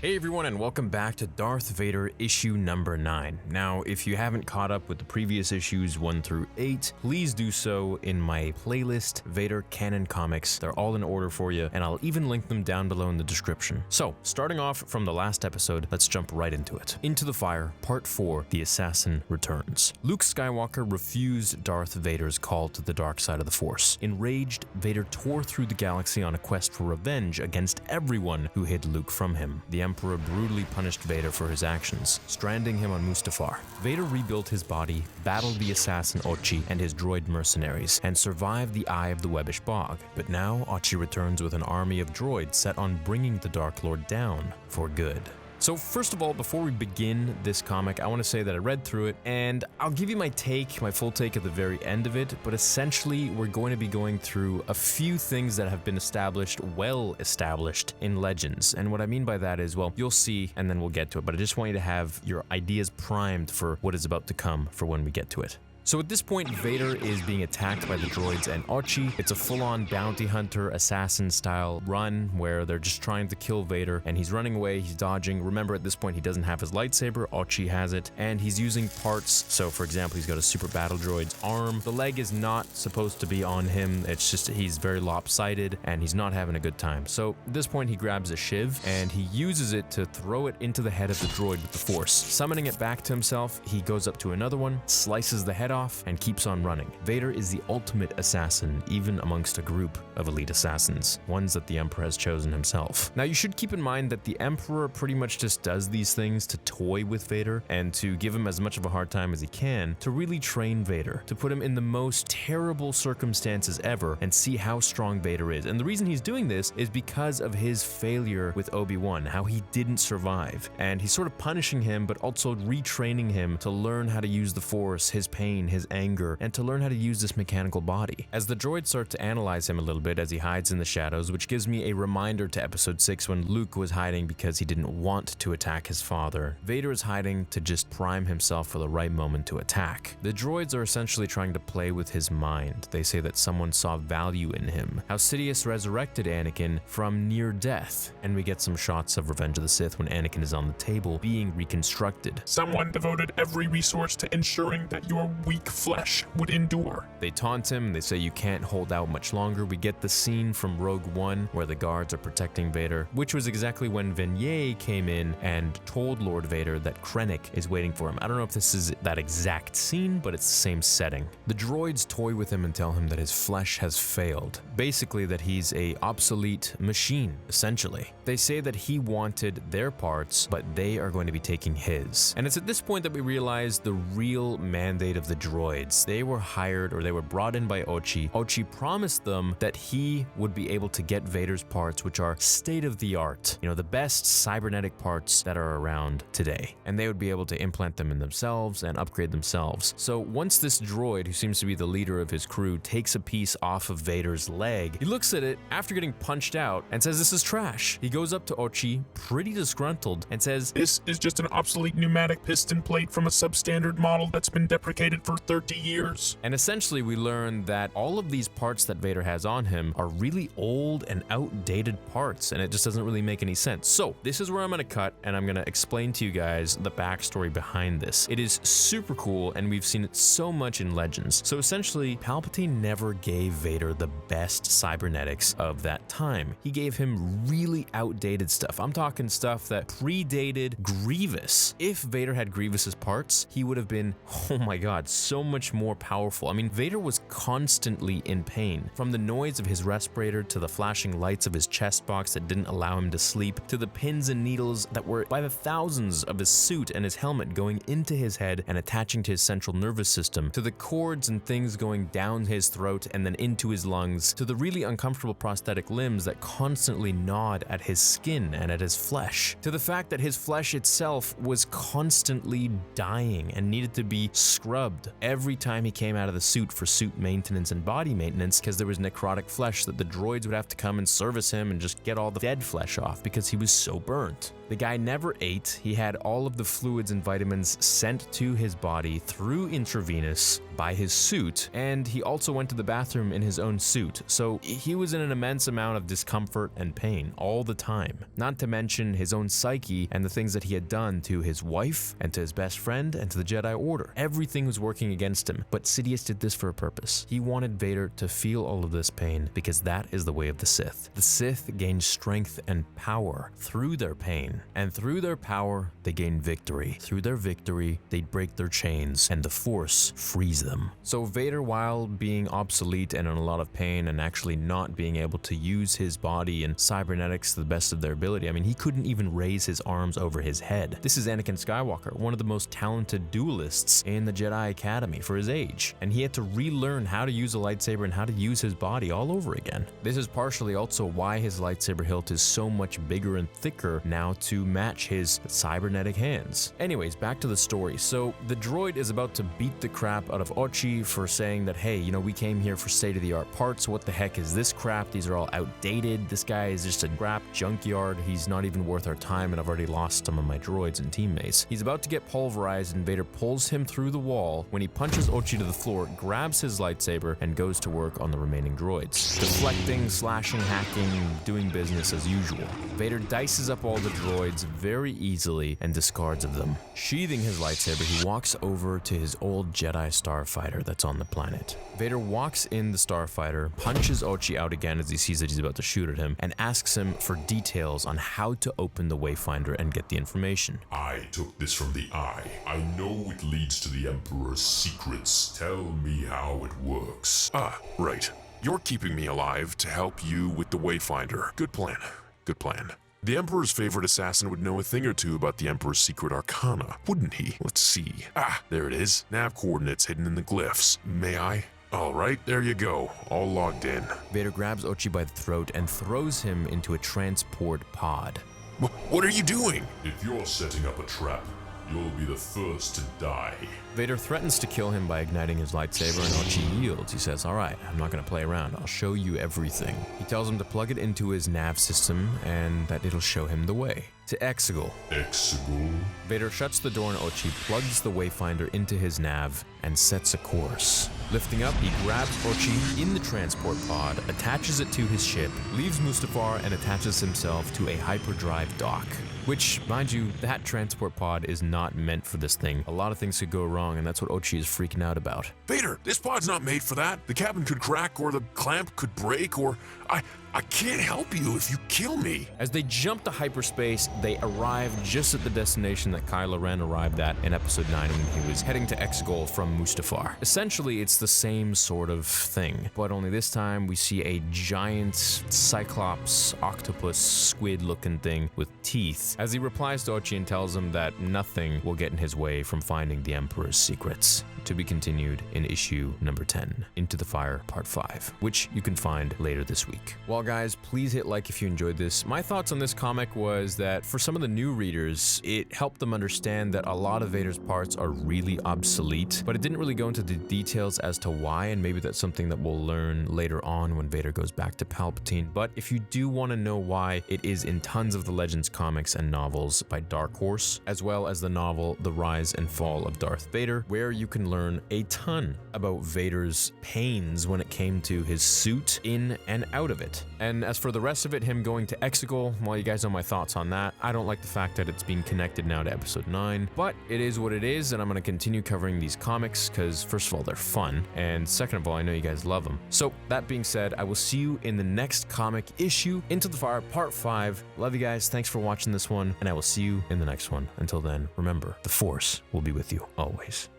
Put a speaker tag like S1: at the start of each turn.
S1: Hey everyone, and welcome back to Darth Vader issue number 9. Now, if you haven't caught up with the previous issues 1 through 8, please do so in my playlist, Vader Canon Comics. They're all in order for you, and I'll even link them down below in the description. So, starting off from the last episode, let's jump right into it. Into the Fire, Part 4, The Assassin Returns. Luke Skywalker refused Darth Vader's call to the dark side of the Force. Enraged, Vader tore through the galaxy on a quest for revenge against everyone who hid Luke from him. The Emperor brutally punished Vader for his actions, stranding him on Mustafar. Vader rebuilt his body, battled the assassin Ochi and his droid mercenaries, and survived the Eye of the Webbish Bog. But now Ochi returns with an army of droids set on bringing the Dark Lord down for good. So first of all, before we begin this comic, I want to say that I read through it, and I'll give you my full take at the very end of it, but essentially we're going to be going through a few things that have been well established in Legends. And what I mean by that is, well, you'll see and then we'll get to it, but I just want you to have your ideas primed for what is about to come for when we get to it. So at this point, Vader is being attacked by the droids and Ochi. It's a full-on bounty hunter, assassin-style run where they're just trying to kill Vader, and he's running away, he's dodging. Remember, at this point, he doesn't have his lightsaber, Ochi has it, and he's using parts. So, for example, he's got a super battle droid's arm. The leg is not supposed to be on him. It's just he's very lopsided, and he's not having a good time. So at this point, he grabs a shiv, and he uses it to throw it into the head of the droid with the Force. Summoning it back to himself, he goes up to another one, slices the head off, and keeps on running. Vader is the ultimate assassin, even amongst a group of elite assassins, ones that the Emperor has chosen himself. Now, you should keep in mind that the Emperor pretty much just does these things to toy with Vader and to give him as much of a hard time as he can, to really train Vader, to put him in the most terrible circumstances ever and see how strong Vader is. And the reason he's doing this is because of his failure with Obi-Wan, how he didn't survive. And he's sort of punishing him, but also retraining him to learn how to use the Force, his pain, his anger, and to learn how to use this mechanical body. As the droids start to analyze him a little bit as he hides in the shadows, which gives me a reminder to episode 6 when Luke was hiding because he didn't want to attack his father. Vader is hiding to just prime himself for the right moment to attack. The droids are essentially trying to play with his mind. They say that someone saw value in him, how Sidious resurrected Anakin from near death, and we get some shots of Revenge of the Sith when Anakin is on the table being reconstructed.
S2: Someone devoted every resource to ensuring that your weak flesh would endure.
S1: They taunt him, they say you can't hold out much longer. We get the scene from Rogue One where the guards are protecting Vader, which was exactly when Venier came in and told Lord Vader that Krennic is waiting for him. I don't know if this is that exact scene, but it's the same setting. The droids toy with him and tell him that his flesh has failed. Basically that he's a obsolete machine, essentially. They say that he wanted their parts, but they are going to be taking his. And it's at this point that we realize the real mandate of the droids. They were hired, or they were brought in by Ochi. Ochi promised them that he would be able to get Vader's parts, which are state-of-the-art, the best cybernetic parts that are around today. And they would be able to implant them in themselves and upgrade themselves. So once this droid, who seems to be the leader of his crew, takes a piece off of Vader's leg, he looks at it after getting punched out and says this is trash. He goes up to Ochi, pretty disgruntled, and says,
S2: "This is just an obsolete pneumatic piston plate from a substandard model that's been deprecated for 30 years.
S1: And essentially we learn that all of these parts that Vader has on him are really old and outdated parts, and it just doesn't really make any sense. So this is where I'm going to cut, and I'm going to explain to you guys the backstory behind this. It is super cool, and we've seen it so much in Legends. So essentially, Palpatine never gave Vader the best cybernetics of that time. He gave him really outdated stuff. I'm talking stuff that predated Grievous. If Vader had Grievous's parts, he would have been, oh my god, so much more powerful. I mean, Vader was constantly in pain. From the noise of his respirator, to the flashing lights of his chest box that didn't allow him to sleep, to the pins and needles that were by the thousands of his suit and his helmet going into his head and attaching to his central nervous system, to the cords and things going down his throat and then into his lungs, to the really uncomfortable prosthetic limbs that constantly gnawed at his skin and at his flesh, to the fact that his flesh itself was constantly dying and needed to be scrubbed every time he came out of the suit for suit maintenance and body maintenance, because there was necrotic flesh that the droids would have to come and service him and just get all the dead flesh off because he was so burnt. The guy never ate. He had all of the fluids and vitamins sent to his body through intravenous by his suit, and he also went to the bathroom in his own suit, so he was in an immense amount of discomfort and pain all the time. Not to mention his own psyche and the things that he had done to his wife and to his best friend and to the Jedi Order. Everything was working against him, but Sidious did this for a purpose. He wanted Vader to feel all of this pain because that is the way of the Sith. The Sith gain strength and power through their pain. And through their power, they gain victory. Through their victory, they break their chains, and the Force frees them. So Vader, while being obsolete and in a lot of pain and actually not being able to use his body and cybernetics to the best of their ability, I mean, he couldn't even raise his arms over his head. This is Anakin Skywalker, one of the most talented duelists in the Jedi Academy for his age, and he had to relearn how to use a lightsaber and how to use his body all over again. This is partially also why his lightsaber hilt is so much bigger and thicker now to match his cybernetic hands. Anyways, back to the story. So the droid is about to beat the crap out of Ochi for saying that, hey, you know, we came here for state-of-the-art parts. What the heck is this crap? These are all outdated. This guy is just a crap junkyard. He's not even worth our time, and I've already lost some of my droids and teammates. He's about to get pulverized, and Vader pulls him through the wall when he punches Ochi to the floor, grabs his lightsaber, and goes to work on the remaining droids. Deflecting, slashing, hacking, doing business as usual. Vader dices up all the droids very easily and discards of them. Sheathing his lightsaber, he walks over to his old Jedi starfighter that's on the planet. Vader walks in the starfighter, punches Ochi out again as he sees that he's about to shoot at him, and asks him for details on how to open the wayfinder and get the information.
S3: I took this from the Eye. I know it leads to the Emperor's secrets. Tell me how it works.
S4: Ah, right. You're keeping me alive to help you with the wayfinder. Good plan. Good plan. The Emperor's favorite assassin would know a thing or two about the Emperor's secret arcana, wouldn't he? Let's see. Ah, there it is. Nav coordinates hidden in the glyphs. May I? All right, there you go. All logged in.
S1: Vader grabs Ochi by the throat and throws him into a transport pod.
S4: What are you doing?
S3: If you're setting up a trap, you'll be the first to die.
S1: Vader threatens to kill him by igniting his lightsaber, and Ochi yields. He says, all right, I'm not going to play around. I'll show you everything. He tells him to plug it into his nav system and that it'll show him the way. To Exegol.
S3: Exegol?
S1: Vader shuts the door and Ochi plugs the wayfinder into his nav and sets a course. Lifting up, he grabs Ochi in the transport pod, attaches it to his ship, leaves Mustafar and attaches himself to a hyperdrive dock. Which, mind you, that transport pod is not meant for this thing. A lot of things could go wrong, and that's what Ochi is freaking out about.
S4: Vader, this pod's not made for that. The cabin could crack, or the clamp could break, or I can't help you if you kill me.
S1: As they jump to hyperspace, they arrive just at the destination that Kylo Ren arrived at in Episode 9 when he was heading to Exegol from Mustafar. Essentially, it's the same sort of thing, but only this time we see a giant cyclops, octopus, squid-looking thing with teeth, as he replies to Ochi and tells him that nothing will get in his way from finding the Emperor's secrets. To be continued in issue number 10, Into the Fire Part 5, which you can find later this week. Well guys, please hit like if you enjoyed this. My thoughts on this comic was that for some of the new readers, it helped them understand that a lot of Vader's parts are really obsolete, but it didn't really go into the details as to why, and maybe that's something that we'll learn later on when Vader goes back to Palpatine. But if you do want to know why, it is in tons of the Legends comics and novels by Dark Horse, as well as the novel The Rise and Fall of Darth Vader, where you can learn a ton about Vader's pains when it came to his suit, in and out of it. And as for the rest of it, him going to Exegol, well, you guys know my thoughts on that. I don't like the fact that it's being connected now to Episode 9, but it is what it is, and I'm going to continue covering these comics because, first of all, they're fun, and second of all, I know you guys love them. So, that being said, I will see you in the next comic issue, Into the Fire Part 5. Love you guys, thanks for watching this one, and I will see you in the next one. Until then, remember, the Force will be with you always.